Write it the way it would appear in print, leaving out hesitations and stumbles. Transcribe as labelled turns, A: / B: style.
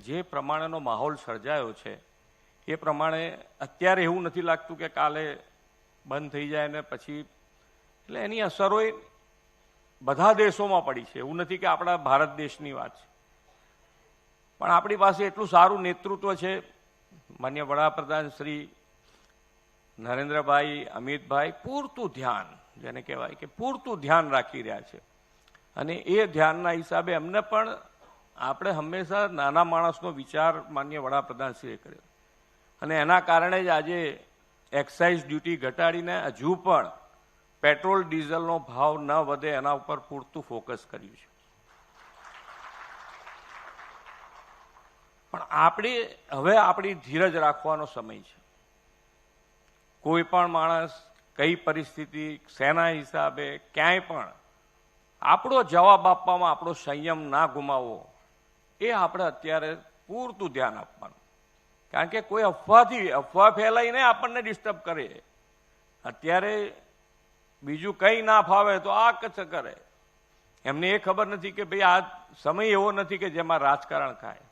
A: જે પ્રમાણેનો માહોલ સર્જાયો છે એ પ્રમાણે અત્યારે એવું નથી લાગતું કે કાલે બંધ થઈ જાય ને પછી, એટલે એની અસરો બધા દેશોમાં પડી છે. એવું નથી કે આપણા ભારત દેશની વાત છે, પણ આપણી પાસે એટલું સારું નેતૃત્વ છે. માન્ય વડાપ્રધાન શ્રી નરેન્દ્રભાઈ, અમિતભાઈ પૂરતું ધ્યાન, જેને કહેવાય કે પૂરતું ધ્યાન રાખી રહ્યા છે. અને એ ધ્યાનના હિસાબે અમને પણ આપણે હંમેશા નાના માણસનો વિચાર માન્ય વડાપ્રધાનશ્રીએ કર્યો, અને એના કારણે જ આજે એક્સાઇઝ ડ્યુટી ઘટાડીને હજુ પણ પેટ્રોલ ડીઝલનો ભાવ ન વધે એના ઉપર પૂરતું ફોકસ કર્યું છે. પણ હવે આપણી ધીરજ રાખવાનો સમય છે. કોઈ પણ માણસ કઈ પરિસ્થિતિ, શેના હિસાબે, ક્યાંય પણ આપણો જવાબ આપવામાં આપણો સંયમ ના ગુમાવવો, એ આપણે અત્યારે પૂરતું ધ્યાન આપવાનું. કારણ કે કોઈ અફવા ફેલાઈને આપણને ડિસ્ટર્બ કરે. અત્યારે બીજું કંઈ ના ફાવે તો આ કચ્છ કરે. એમને એ ખબર નથી કે ભાઈ આ સમય એવો નથી કે જેમાં રાજકારણ થાય.